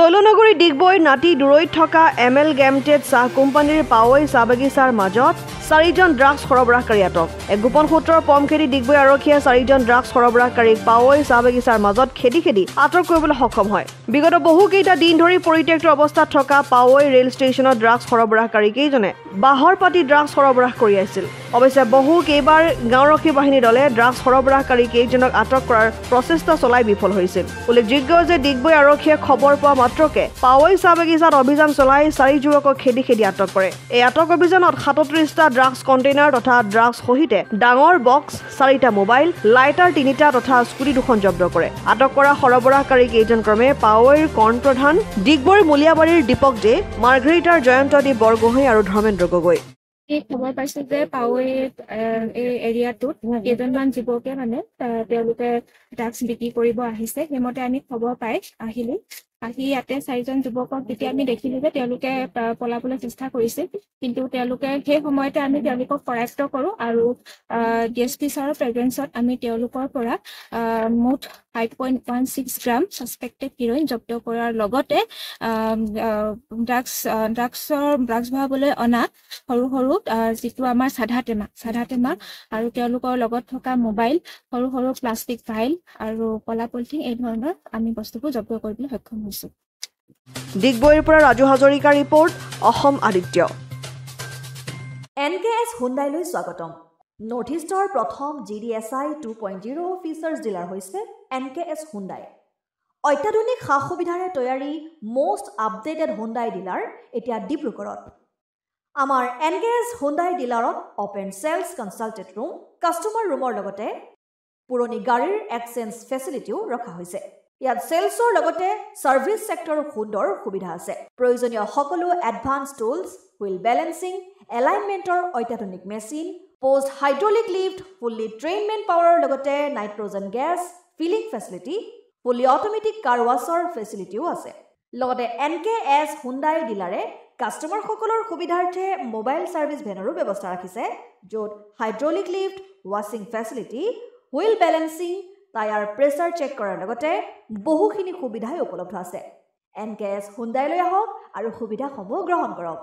তৈলনগৰী ডিগবৈ নাটি দূৰৈত থকা এমএল গেমটেড চাহ কোম্পানীৰ পাৱৈ চাহ বাগিচাৰ মাজত 4জন ড্ৰাগছ সৰবৰাহকাৰী আটক। এক গোপন সূত্ৰৰ পম খেদি ডিগবৈ আৰক্ষীয়ে 4জন ড্ৰাগছ সৰবৰাহকাৰীক পাৱৈ চাহ বাগিচাৰ মাজত খেদি আটক কৰিবলৈ সক্ষম হয়। বিগত বহুকেইটা দিন ধৰি পৰিত্যক্ত অৱস্থাত থকা পাৱৈ ৰেল ষ্টেচনত ড্ৰাগছ সৰবৰাহকাৰী কেইজনে বাহৰ পাতি ড্ৰাগছ সৰবৰাহ কৰি আছিল। অৱশ্যে কেইবাৰ গাঁওৰক্ষী বাহিনীৰ দলে ড্ৰাগছ সৰবৰাহকাৰী কেইজনক আটক কৰাৰ প্ৰচেষ্টা চলাই বিফল হৈছিল। উল্লেখযোগ্য যে ডিগবৈ আৰক্ষীয়ে খবৰ পোৱা মাত্ৰকে পাৱৈ চাহ বাগিচাত অভিযান চলাই 4 যুৱকক খেদি আটক কৰে। এই আটক অভিযানত 37টা ড্ৰাগছ কণ্টেইনাৰ তথা ড্ৰাগছ সহিতে ডাঙৰ বক্স 4টা মোবাইল, লাইটাৰ 3টা তথা স্কুটি 2খন জব্দ কৰে। আটক কৰা সৰবৰাহকাৰী কেইজন ক্ৰমে পাৱৈৰ কৰ্ণ প্ৰধান, ডিগবৈৰ মুলিয়াবাৰীৰ দীপক দে, মাৰ্ঘেৰিটাৰ জয়ন্তদী বৰগোহাঁই আৰু ধৰ্মেন্দ্ৰ গগৈ। খবৰ পাইছো যে পাৱৈ এই এৰিয়াটোত কেইজনমান যুৱকে তেওঁলোকে ড্ৰাগছ বিক্ৰী কৰিব আহিছে। সেইমতে আমি খবৰ পাই আহি ইয়াতে 4জন যুৱকক যেতিয়া আমি দেখিলো যে তেওঁলোকে পলাবলৈ চেষ্টা কৰিছিল, কিন্তু তেওঁলোকে সেই সময়তে আমি তেওঁলোকক কৰায়ত্ব কৰো আৰু ডিএছপি ছাৰৰ প্ৰেজেন্সত আমি তেওঁলোকৰ পৰা মুঠ 5.16 গ্ৰাম ছাছপেক্টেড হিৰ'ইন জব্দ কৰাৰ লগতে ড্ৰাগছ ভৰাবলৈ অনা সৰু যিটো আমাৰ সাধা টেমা আৰু তেওঁলোকৰ লগত থকা মোবাইল, সৰু প্লাষ্টিক ফাইল আৰু কলা পলিথিন এই ধৰণৰ আমি বস্তুবোৰ জব্দ কৰিবলৈ সক্ষম হৈছো। ডিগবৈৰ পৰা ৰাজু হাজৰিকা ৰিপৰ্ট, অসম আদিত্য। NKS হুণ্ডাইলৈ স্বাগতম। নৰ্থ ইষ্টৰ প্ৰথম GDSI 2.0 ফিচাৰ্ছ ডিলাৰ হৈছে NKS হুণ্ডাই। অত্যাধুনিক সা সুবিধাৰে তৈয়াৰী মষ্ট আপডেটেড হুণ্ডাই ডিলাৰ এতিয়া ডিব্ৰুগড়ত। আমাৰ NKS হুণ্ডাই ডিলাৰত open sales consulted room, customer ৰুমৰ লগতে পুৰণি গাড়ীৰ এক্সচেঞ্জ ফেচিলিটিও ৰখা হৈছে। ইয়াত চেলছৰ লগতে ছাৰ্ভিচ ছেক্টৰৰ সুন্দৰ সুবিধা আছে। প্ৰয়োজনীয় সকলো এডভান্স টুলছ, হুইল বেলেন্সিং, এলাইনমেণ্টৰ অত্যাধুনিক machine, post hydraulic lift, fully train man পাৱাৰৰ লগতে nitrogen gas filling facility, fully automatic car washer ফেচিলিটিও আছে। লগতে NKS হুণ্ডাই ডিলাৰে কাষ্টমাৰসকলৰ সুবিধাৰ্থে মোবাইল ছাৰ্ভিচ ভেনৰো ব্যৱস্থা ৰাখিছে, য'ত হাইড্ৰলিক লিফ্ট, ৱাছিং facility, wheel balancing, tyre pressure check কৰাৰ লগতে বহুখিনি সুবিধাই উপলব্ধ আছে। NKS হুণ্ডাইলৈ আহক আৰু সুবিধাসমূহ গ্ৰহণ কৰক।